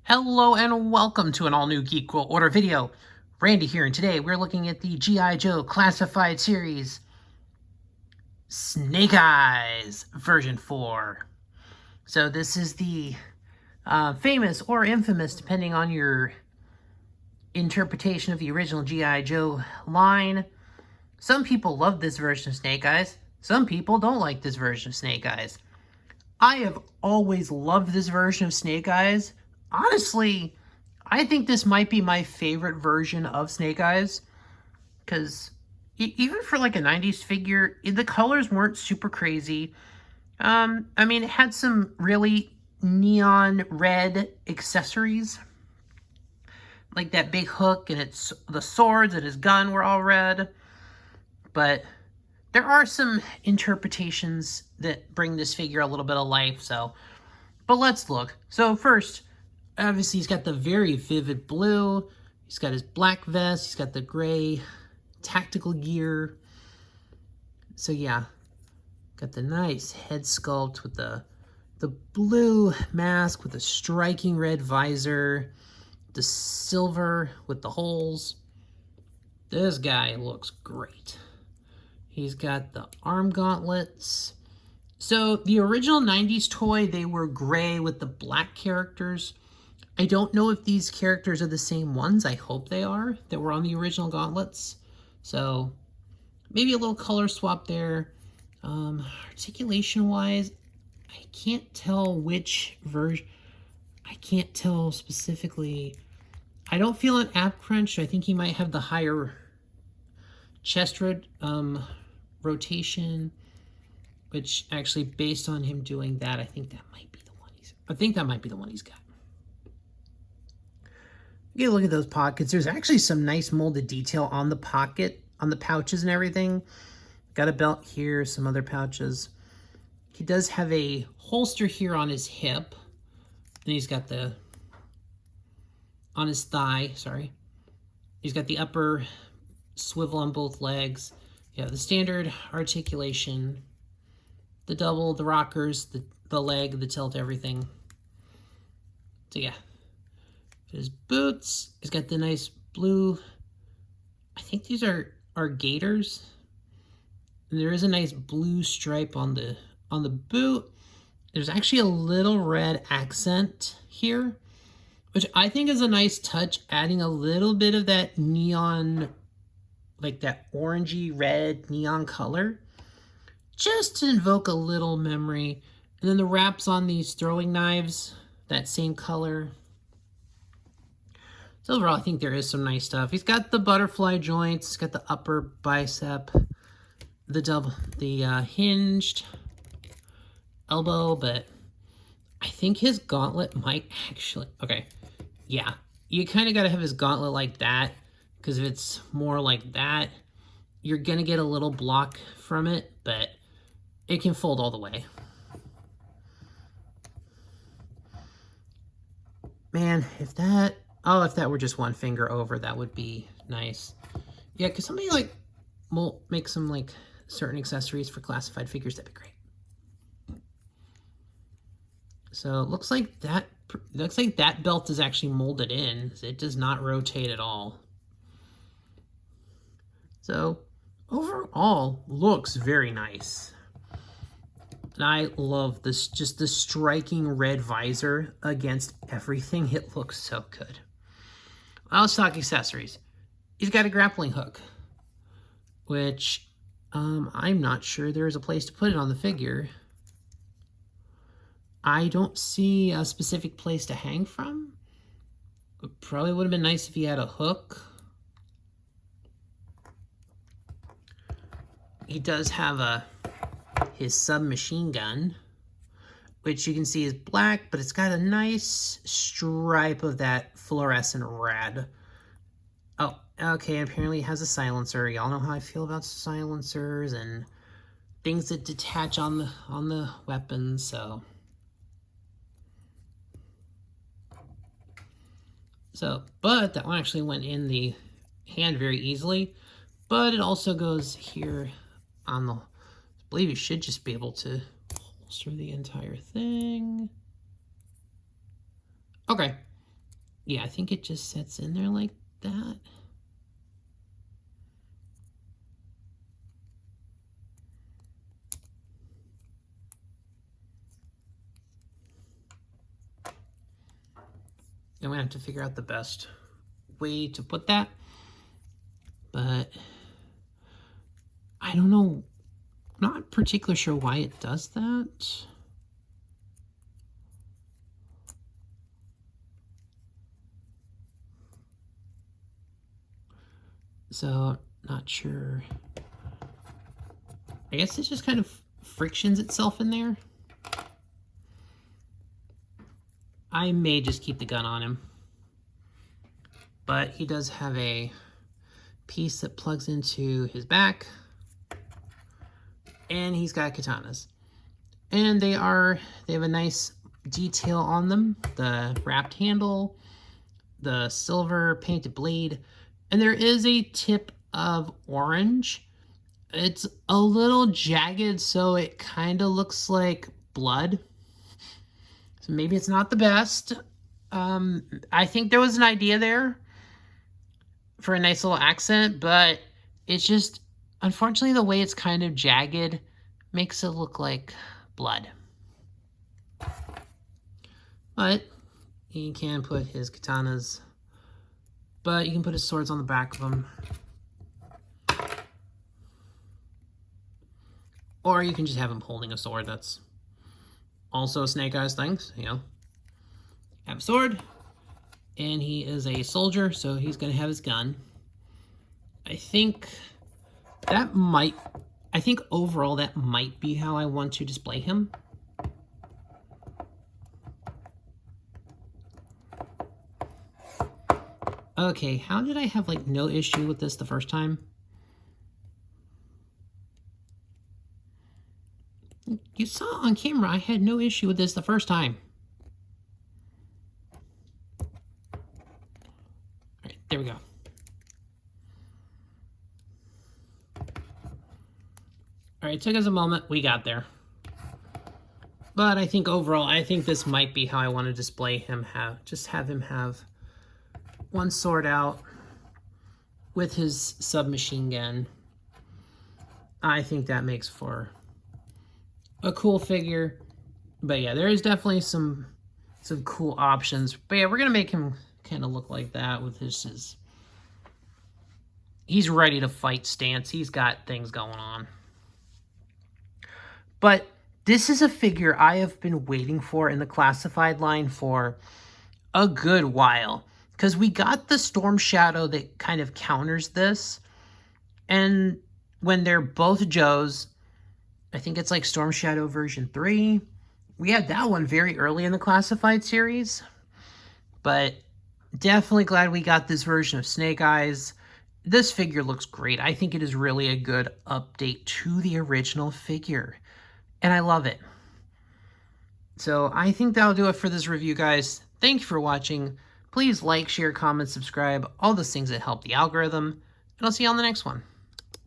Hello and welcome to an all-new GIJoe Order video. Randy here, and today we're looking at the G.I. Joe Classified Series Snake Eyes version 4. So this is the famous or infamous, depending on your interpretation of the original G.I. Joe line. Some people love this version of Snake Eyes. Some people don't like this version of Snake Eyes. I have always loved this version of Snake Eyes. Honestly, I think this might be my favorite version of Snake Eyes, because even for like a 90s figure, the colors weren't super crazy. I mean, it had some really neon red accessories, like that big hook, and the swords and his gun were all red. But there are some interpretations that bring this figure a little bit of life, but let's look. So first, obviously he's got the very vivid blue, he's got his black vest, he's got the gray tactical gear. So yeah, got the nice head sculpt with the blue mask with the striking red visor, the silver with the holes. This guy looks great. He's got the arm gauntlets. So the original 90s toy, they were gray with the black characters. I don't know if these characters are the same ones. I hope they are, that were on the original gauntlets. So maybe a little color swap there. Articulation-wise, I can't tell which version. I can't tell specifically. I don't feel an ab crunch. I think he might have the higher chest rotation, which actually, based on him doing that, I think that might be the one he's got. You look at those pockets. There's actually some nice molded detail on the pocket, on the pouches and everything. Got a belt here, some other pouches. He does have a holster here on his hip. And he's got on his thigh, sorry. He's got the upper swivel on both legs. Yeah, the standard articulation, the double, the rockers, the leg, the tilt, everything. So yeah. His boots, he's got the nice blue, I think these are gaiters. And there is a nice blue stripe on the boot. There's actually a little red accent here, which I think is a nice touch, adding a little bit of that neon, like that orangey red neon color, just to invoke a little memory. And then the wraps on these throwing knives, that same color. So overall, I think there is some nice stuff. He's got the butterfly joints, he's got the upper bicep, the hinged elbow, but I think his gauntlet might actually, okay, yeah, you kind of got to have his gauntlet like that, because if it's more like that, you're going to get a little block from it, but it can fold all the way. Man, if that were just one finger over, that would be nice. Yeah, because somebody like make some like certain accessories for classified figures, that'd be great. So it looks like that belt is actually molded in. It does not rotate at all. So overall, looks very nice. And I love this, just the striking red visor against everything. It looks so good. Well, let's talk accessories. He's got a grappling hook, which I'm not sure there's a place to put it on the figure. I don't see a specific place to hang from. It probably would have been nice if he had a hook. He does have his submachine gun, which you can see is black, but it's got a nice stripe of that fluorescent red. Oh, okay, apparently it has a silencer. Y'all know how I feel about silencers and things that detach on the weapons, so but that one actually went in the hand very easily, but it also goes here on I believe you should just be able to holster the entire thing. Okay, Yeah, I think it just sits in there like that. I'm gonna have to figure out the best way to put that, but I don't know, not particularly sure why it does that. So, not sure. I guess it just kind of frictions itself in there. I may just keep the gun on him. But he does have a piece that plugs into his back. And he's got katanas. And they have a nice detail on them. The wrapped handle, the silver painted blade, and there is a tip of orange. It's a little jagged, so it kind of looks like blood. So maybe it's not the best. I think there was an idea there for a nice little accent, but it's just, unfortunately, the way it's kind of jagged makes it look like blood. But he can put his katanas, but you can put his swords on the back of them. Or you can just have him holding a sword. That's also a Snake Eyes thing, you know. Have a sword, and he is a soldier, so he's going to have his gun. I think overall that might be how I want to display him. Okay, how did I have like no issue with this the first time? You saw on camera I had no issue with this the first time. Alright, there we go. Alright, took us a moment. We got there. But I think overall, I think this might be how I want to display him. Just have him have one sword out with his submachine gun. I think that makes for a cool figure. But yeah, there is definitely some cool options. But yeah, we're gonna make him kind of look like that with his he's ready to fight stance. He's got things going on. But this is a figure I have been waiting for in the classified line for a good while, because we got the Storm Shadow that kind of counters this. And when they're both Joes, I think it's like Storm Shadow version 3. We had that one very early in the classified series. But definitely glad we got this version of Snake Eyes. This figure looks great. I think it is really a good update to the original figure. And I love it. So I think that'll do it for this review, guys. Thank you for watching. Please like, share, comment, subscribe, all those things that help the algorithm. And I'll see you on the next one.